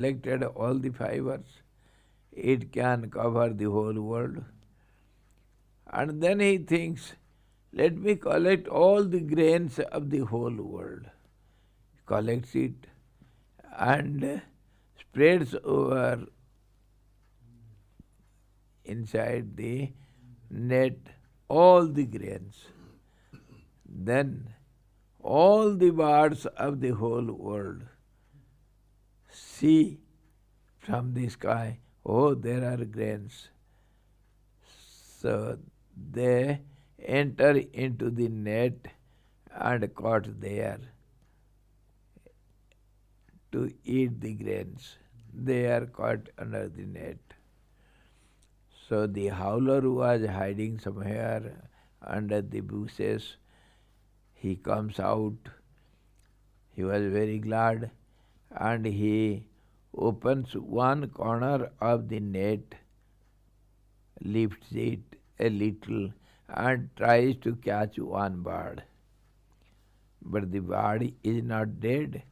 collected all the fibers, it can cover the whole world. And then he thinks, let me collect all the grains of the whole world. Collects it and spreads over inside the net all the grains. Then all the birds of the whole world see from the sky, oh, there are grains. So they enter into the net and caught there to eat the grains. They are caught under the net. So the howler was hiding somewhere under the bushes. He comes out. He was very glad and he opens one corner of the net, lifts it a little and tries to catch one bird. But the bird is not dead.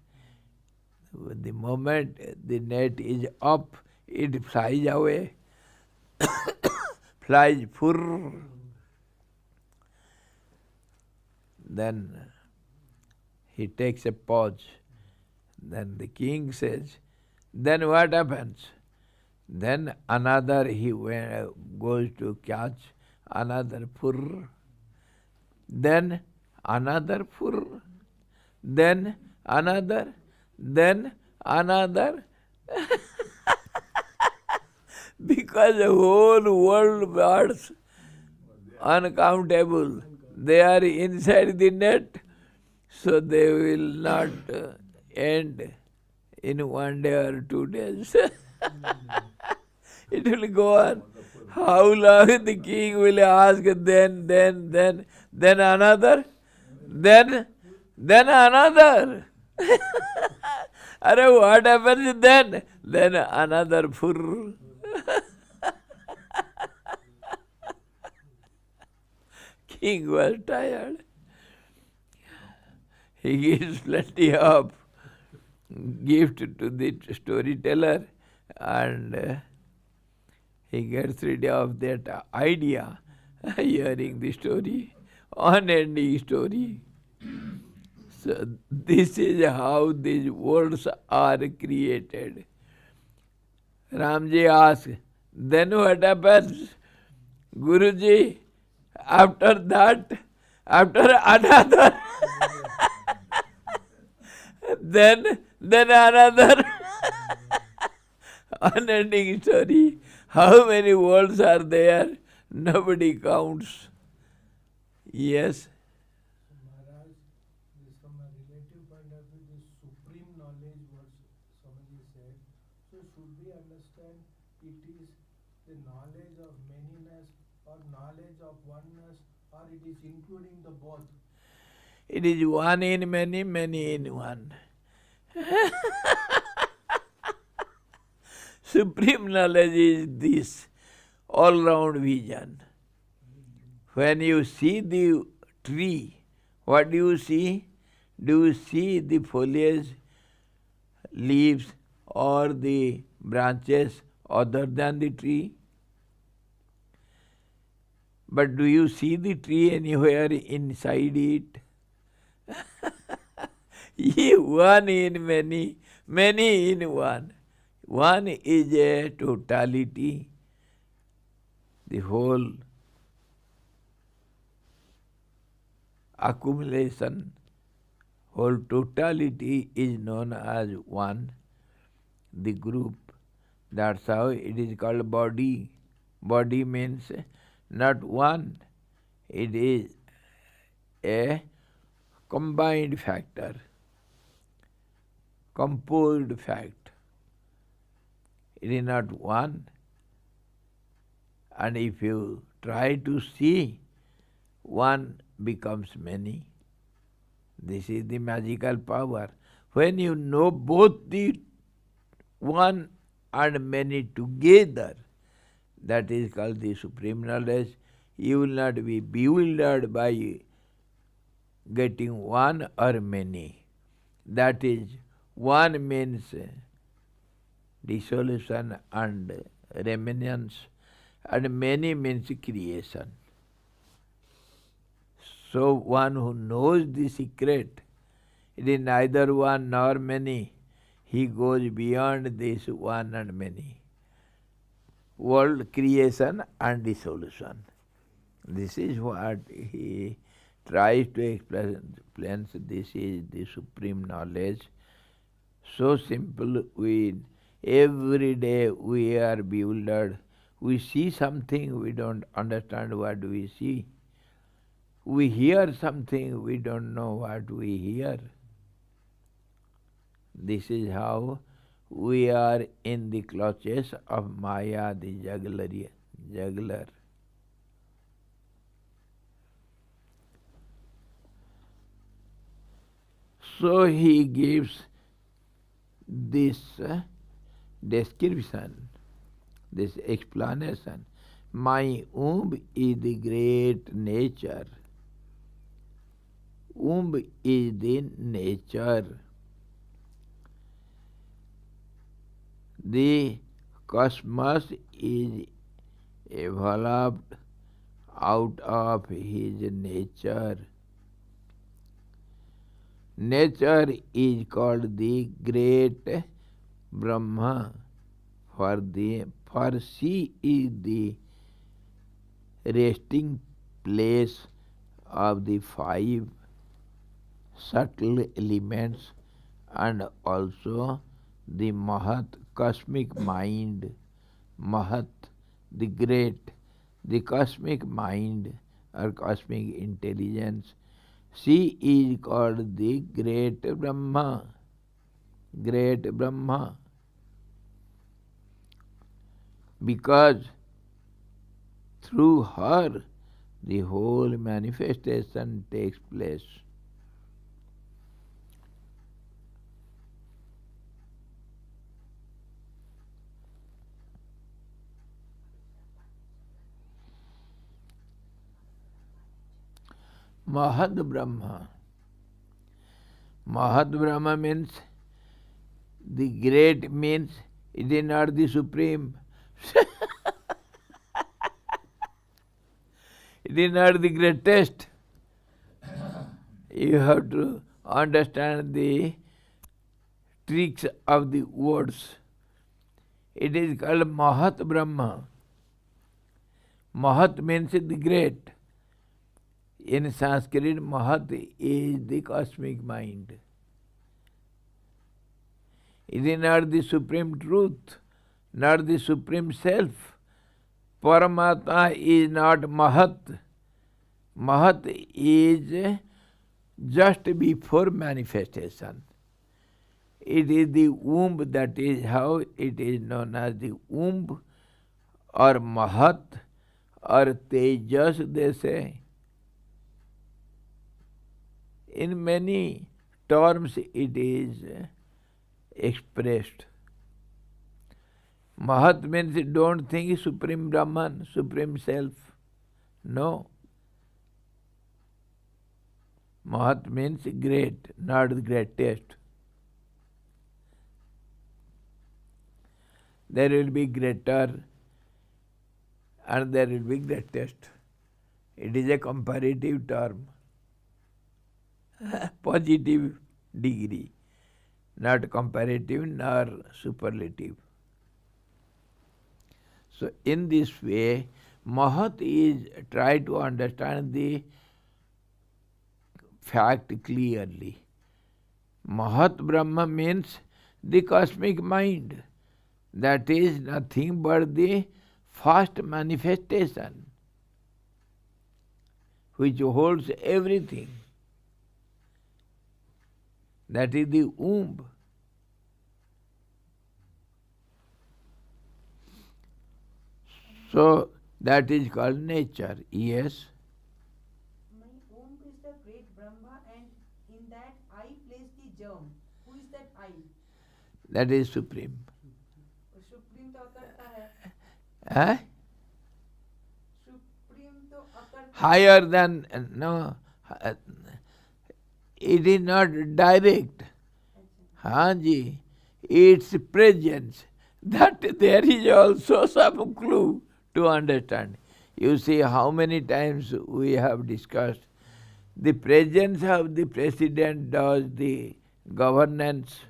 The moment the net is up, it flies away, flies furr. Then he takes a pause. Then the king says, then what happens? Then another he goes to catch, another furr. Then another furr. Then another. Then another. Because the whole world birds, uncountable, they are inside the net, so they will not end in 1 day or 2 days. It will go on. How long the king will ask, then another, then another. What happens then? Then another furr. King was tired. He gives plenty of gift to the storyteller and he gets rid of that idea, hearing the story, unending story. So this is how these worlds are created. Ramji asks, then what happens? Guruji, after that, after another, then another. Unending story. How many worlds are there? Nobody counts. Yes. Maharaj, from a relative point of view, this supreme knowledge, what Swamiji said, so should we understand it is the knowledge of manyness or knowledge of oneness, or it is including the both? It is one in many, many in one. Supreme knowledge is this all-round vision. When you see the tree, what do you see? Do you see the foliage, leaves, or the branches other than the tree? But do you see the tree anywhere inside it? One in many, many in one. One is a totality, the whole accumulation, whole totality is known as one, the group. That's how it is called body. Body means not one, it is a combined factor, composed fact. It is not one. And if you try to see, one becomes many. This is the magical power. When you know both the one and many together, that is called the supreme knowledge. You will not be bewildered by getting one or many. That is, one means dissolution and remnants, and many means creation. So one who knows the secret, it is neither one nor many. He goes beyond this one and many. World creation and dissolution. This is what he tries to explain. This is the supreme knowledge. So simple, every day we are bewildered. We see something, we don't understand what we see. We hear something, we don't know what we hear. This is how we are in the clutches of Maya, the juggler. So he gives this description, this explanation. My womb is the great nature. Womb is the nature. The cosmos is evolved out of his nature. Nature is called the great Brahma, for she is the resting place of the five subtle elements and also the Mahat cosmic mind. Mahat, the great, the cosmic mind or cosmic intelligence. She is called the great Brahma. Great Brahma. Because through her the whole manifestation takes place. Mahad Brahma. Mahad Brahma means the great means it is not the supreme. It is not the greatest. You have to understand the tricks of the words. It is called Mahat Brahma. Mahat means the great. In Sanskrit, Mahat is the cosmic mind. It is not the supreme truth, not the supreme self. Paramatma is not Mahat. Mahat is just before manifestation. It is the womb, that is how it is known as the womb or Mahat or Tejas, they say. In many terms it is expressed. Mahat means don't think Supreme Brahman, Supreme Self. No. Mahat means great, not the greatest. There will be greater and there will be greatest. It is a comparative term. Positive degree, not comparative nor superlative. So in this way, Mahat is try to understand the fact clearly. Mahat Brahma means the cosmic mind. That is nothing but the first manifestation which holds everything. That is the womb. So that is called nature. Yes. My womb is the great Brahma, and in that I place the germ. Who is that I? That is supreme. Supreme तो अकर्ता है. Huh? Supreme तो अकर्ता. Higher than, no, it is not direct. Hanji, its presence, that there is also some clue to understand. You see how many times we have discussed the presence of the president does the governance.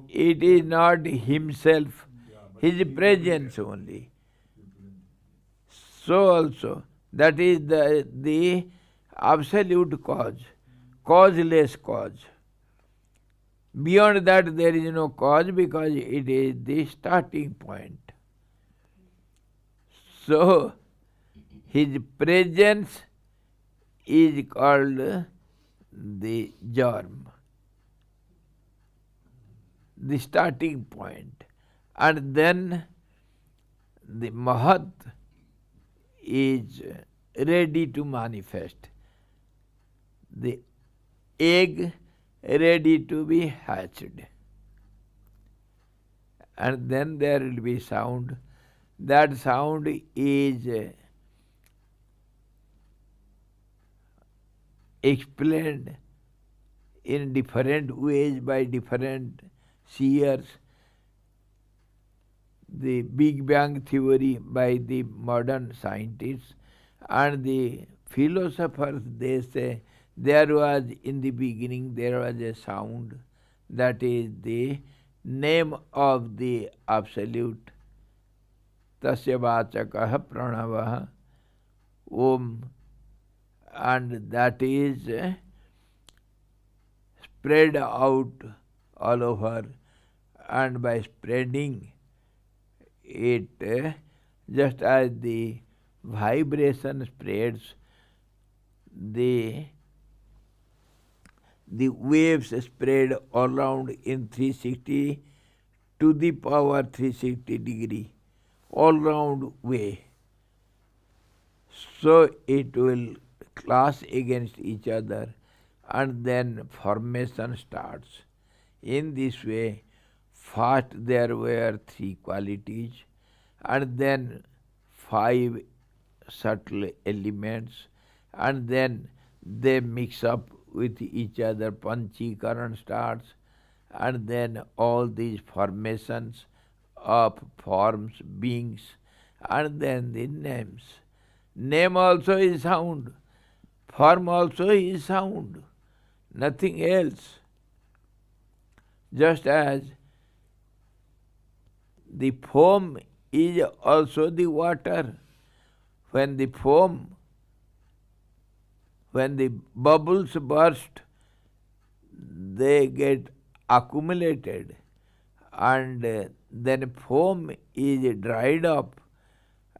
It is not himself, his presence only. So also, that is the absolute cause, causeless cause. Beyond that there is no cause because it is the starting point. So, his presence is called the germ, the starting point. And then the Mahat is ready to manifest. The egg ready to be hatched. And then there will be sound. That sound is explained in different ways by different seers. The Big Bang theory by the modern scientists, and the philosophers, they say there was in the beginning there was a sound, that is the name of the Absolute. Tasya vachakah pranavah om, and that is spread out all over, and by spreading it, just as the vibration spreads, the waves spread all around in 360 to the power 360 degree, all round way. So it will clash against each other, and then formation starts. In this way, first there were 3 qualities, and then 5 subtle elements, and then they mix up with each other, Panchikaran starts, and then all these formations of forms, beings, and then the names. Name also is sound, form also is sound, nothing else. Just as the foam is also the water. When the bubbles burst, they get accumulated, and then foam is dried up,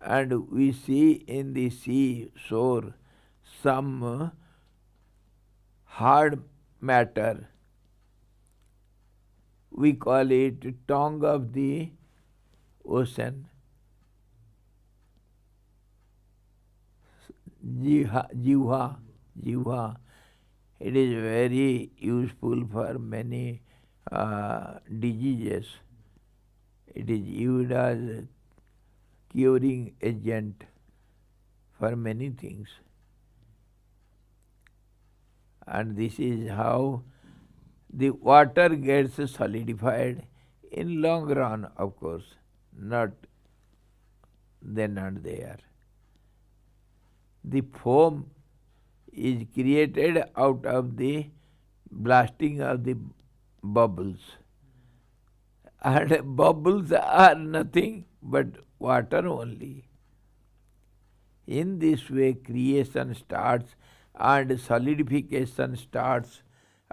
and we see in the sea shore some hard matter. We call it tongue of the ocean. Jiva. It is very useful for many diseases. It is used as a curing agent for many things. And this is how the water gets solidified in long run, of course, not then and there. The foam is created out of the blasting of the bubbles. And bubbles are nothing but water only. In this way, creation starts, and solidification starts,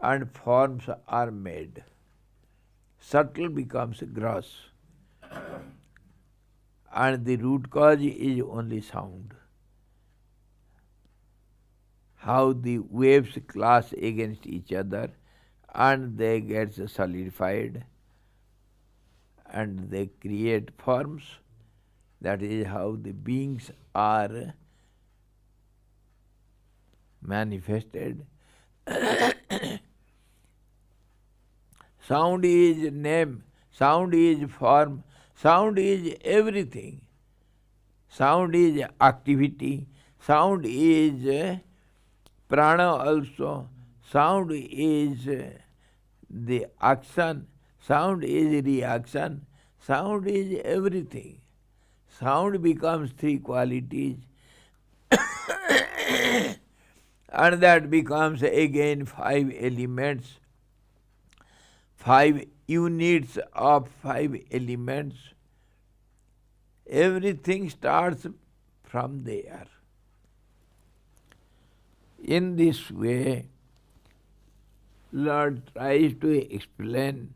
and forms are made. Subtle becomes gross. And the root cause is only sound. How the waves clash against each other, and they get solidified, and they create forms. That is how the beings are manifested. Sound is name, sound is form, sound is everything. Sound is activity, sound is prana also, sound is the action, Sound is reaction. Sound is everything. Sound becomes three qualities and that becomes again five elements, five units of five elements. Everything starts from there. In this way, Lord tries to explain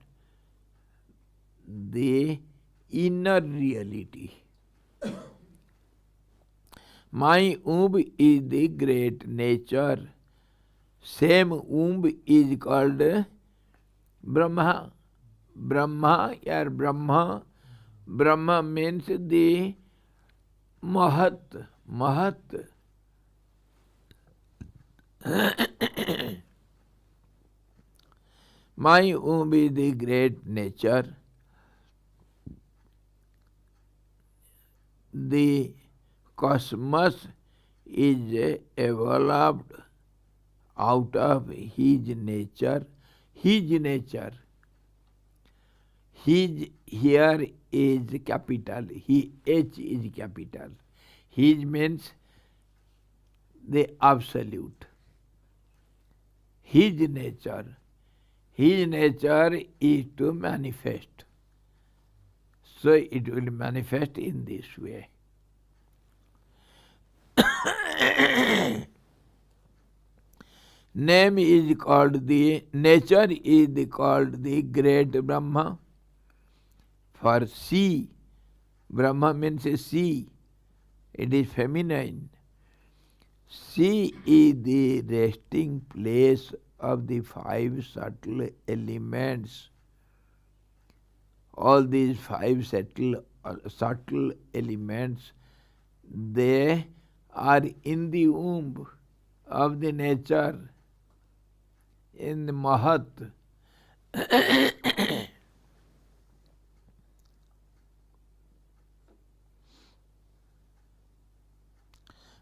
the inner reality. My womb is the great nature. Same womb is called Brahma. Brahma. Brahma means the Mahat. My womb is the great nature. The cosmos is evolved out of his nature. His nature. His here is capital. He H is capital. His means the absolute. His nature. His nature is to manifest. So it will manifest in this way. Name is called the, nature is called the great Brahma. For sea, Brahma means a sea. It is feminine. Sea is the resting place of the five subtle elements. All these five subtle elements, they are in the womb of the nature, in the Mahat.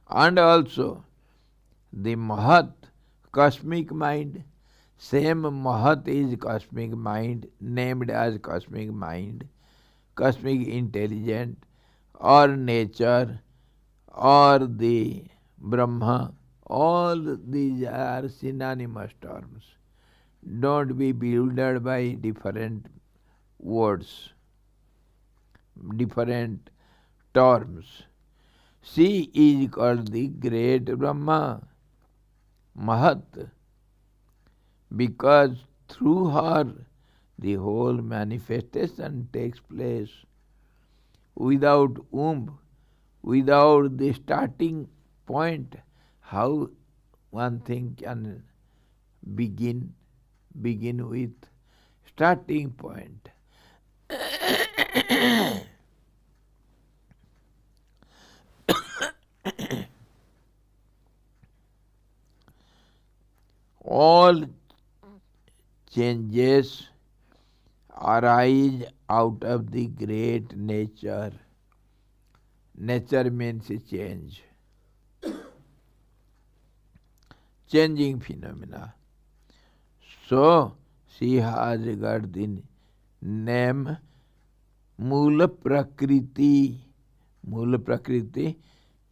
And also the Mahat, cosmic mind, same Mahat is cosmic mind, named as cosmic mind, cosmic intelligence, or nature, or the Brahma. All these are synonymous terms. Don't be bewildered by different words, different terms. She is called the great Brahma, Mahat, because through her the whole manifestation takes place. Without womb, without the starting point, how one thing can begin with starting point. All changes arise out of the great nature. Nature means change, changing phenomena. So, she has got the name Mula Prakriti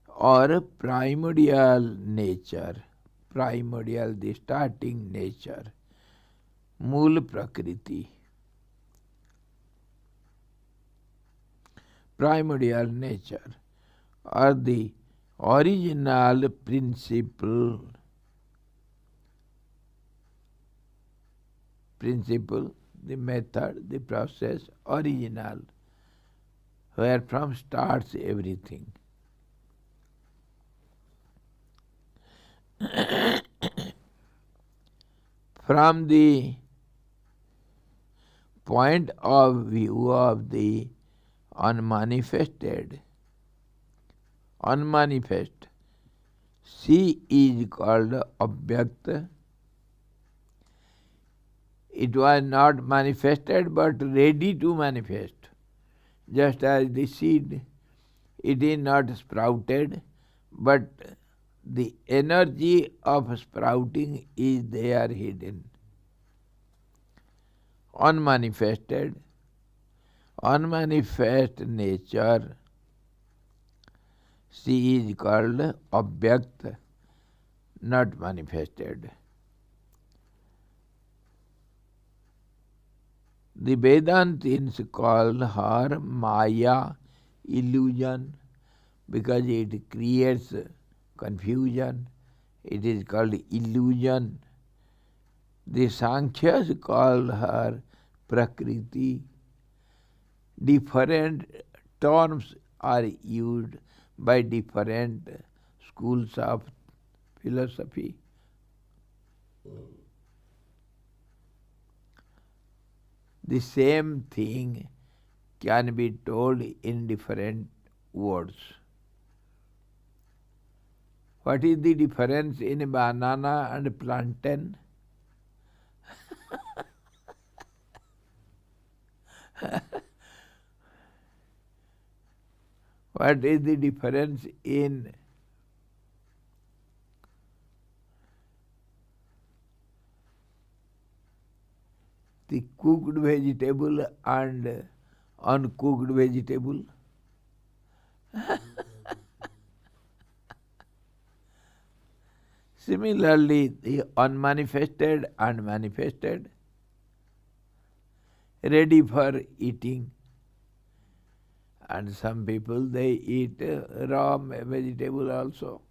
or primordial nature. Primordial, the starting nature. Mula Prakriti. Primordial nature or the original principle, the method, the process, original, where from starts everything. From the point of view of the unmanifest, she is called Abhyakt. It was not manifested but ready to manifest. Just as the seed, it is not sprouted, but the energy of sprouting is there hidden. unmanifested, unmanifest nature, she is called Abhyakt, not manifested. The Vedantins call her Maya, illusion, because it creates confusion. It is called illusion. The Sankhyas call her Prakriti. Different terms are used by different schools of philosophy. The same thing can be told in different words. What is the difference in banana and plantain? What is the difference in the cooked vegetable and uncooked vegetable? Similarly, the unmanifested and manifested, ready for eating. And some people, they eat raw vegetable also.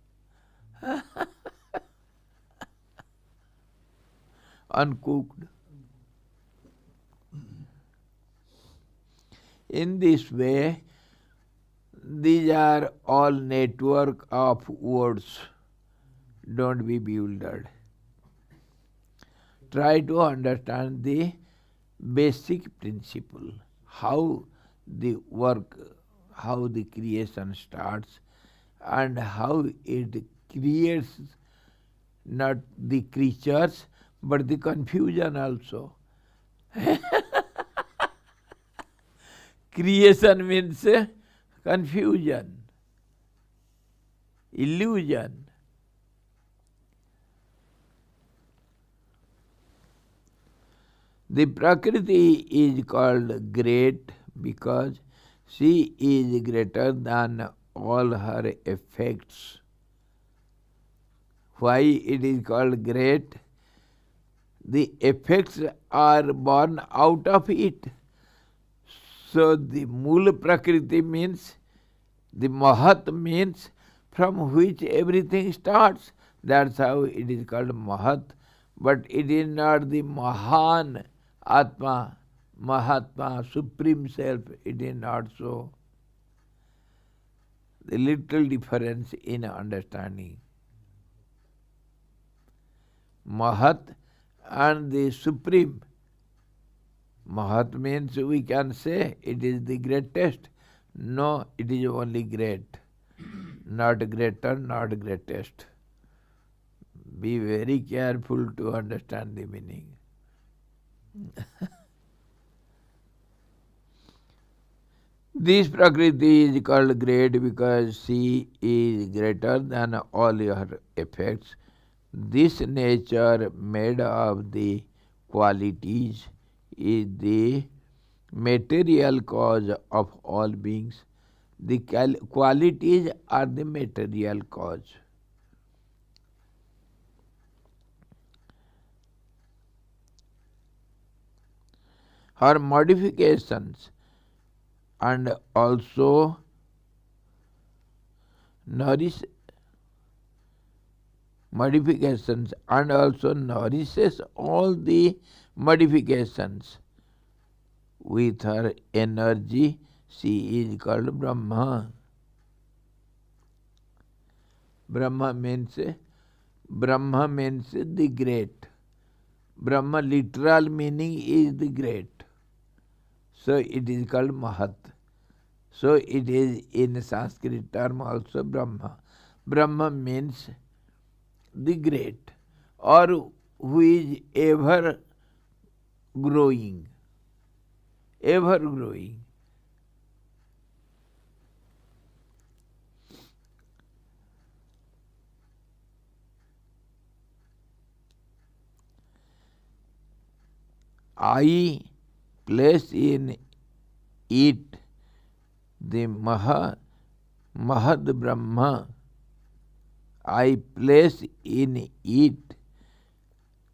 Uncooked. In this way, these are all network of words. Don't be bewildered. Try to understand the basic principle, how the work, how the creation starts, and how it creates not the creatures, but the confusion also. Creation means confusion, illusion. The Prakriti is called great because she is greater than all her effects. Why it is called great? The effects are born out of it. So the Mula Prakriti means, the Mahat means from which everything starts. That's how it is called Mahat. But it is not the Mahan Atma, Mahatma, Supreme Self. It is not so. The little difference in understanding. Mahat and the Supreme. Mahat means we can say it is the greatest. No, it is only great. Not greater, not greatest. Be very careful to understand the meaning. This Prakriti is called great because she is greater than all her effects. This nature made of the qualities is the material cause of all beings. The qualities are the material cause. Her modifications and also nourishes all the modifications with her energy. She is called Brahma. Brahma means the great. Brahma literal meaning is the great. So it is called Mahat. So it is in Sanskrit term also Brahma. Brahma means the great, or who is ever growing. Ever growing. I place in it the Mahad Brahma. I place in it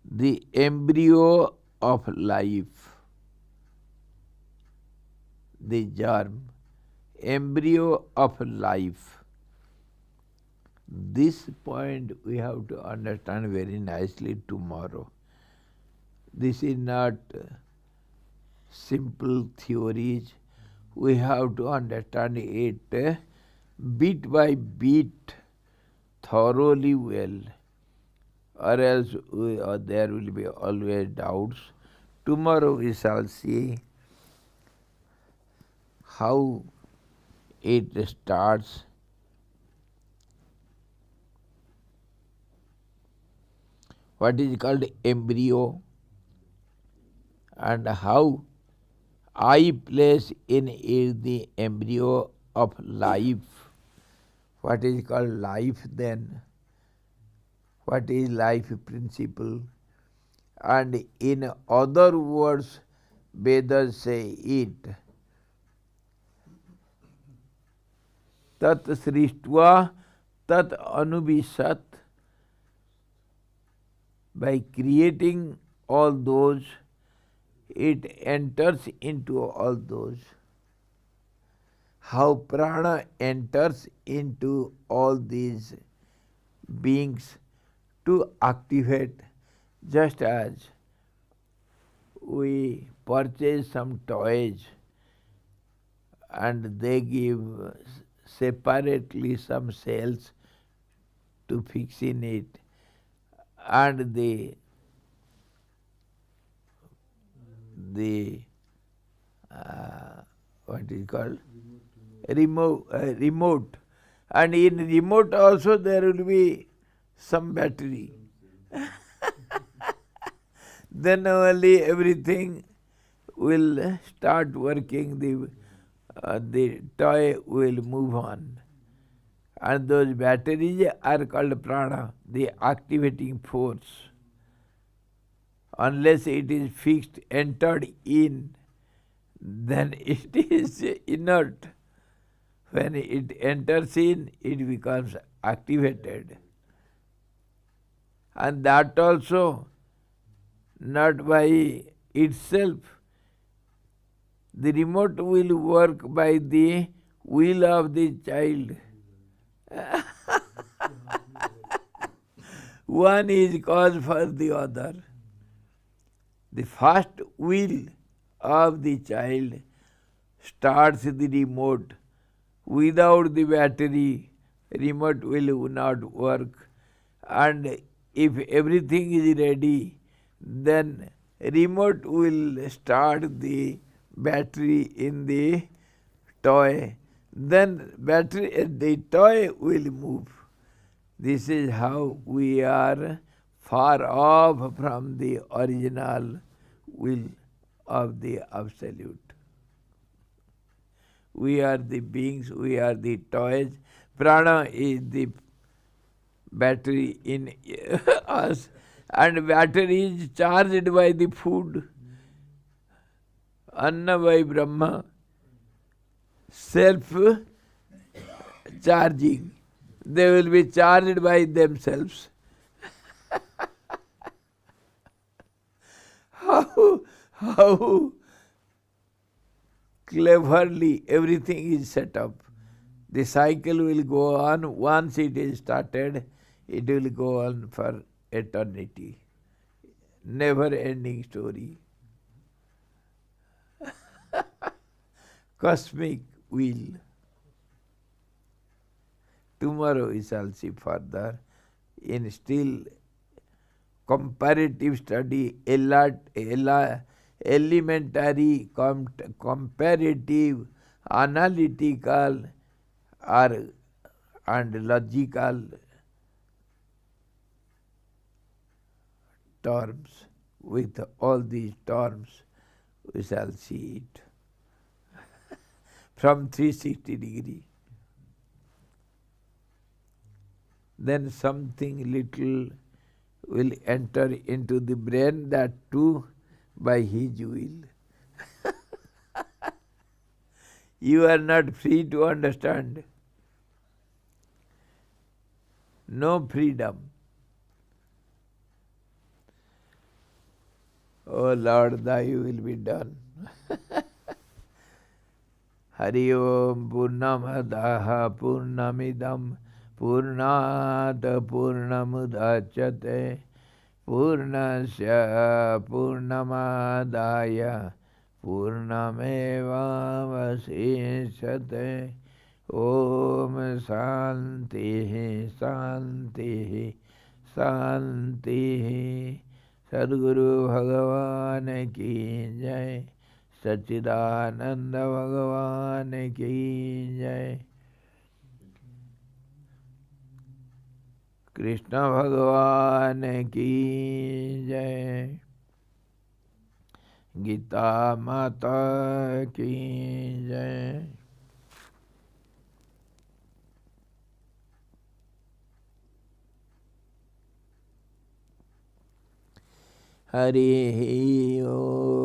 the embryo of life, the germ, embryo of life. This point we have to understand very nicely tomorrow. This is not simple theories. We have to understand it bit by bit, thoroughly well, or else there will be always doubts. Tomorrow we shall see how it starts. What is called embryo, and how I place in it the embryo of life. What is called life then? What is life principle? And in other words, Vedas say it. Tat srishtva tat anubhisat. By creating all those, it enters into all those. How prana enters into all these beings to activate, just as we purchase some toys and they give separately some cells to fix in it, and the what is called remote, and in remote also there will be some battery. Then only everything will start working, the toy will move on. And those batteries are called prana, the activating force. Unless it is fixed, entered in, then it is inert. When it enters in, it becomes activated. And that also not by itself. The remote will work by the will of the child. One is cause for the other. The first will of the child starts the remote. Without the battery, remote will not work. And if everything is ready, then remote will start the battery in the toy. Then the toy will move. This is how we are far off from the original will of the Absolute. We are the beings, we are the toys. Prana is the battery in us, and battery is charged by the food. Anna by Brahma, self-charging. They will be charged by themselves. How cleverly everything is set up. The cycle will go on. Once it is started, it will go on for eternity. Never-ending story. Cosmic wheel. Tomorrow we shall see further in still comparative study, elementary, comparative, analytical, and logical terms. With all these terms, we shall see it from 360 degrees. Then something little will enter into the brain, that too by his will. You are not free to understand. No freedom. Oh Lord, thy will be done. Hari Om Purnamadaha Purnamidam Purnat Purnamudachyate Purnasya Purnamadaya Purnameva Vasishyate. Om Shanti Shanti Shanti. Sadguru Bhagavan ki jai. Sachidananda Bhagavan ki jai. Krishna Bhagavan ki jai. Gita Mata ki jai. Hari Om.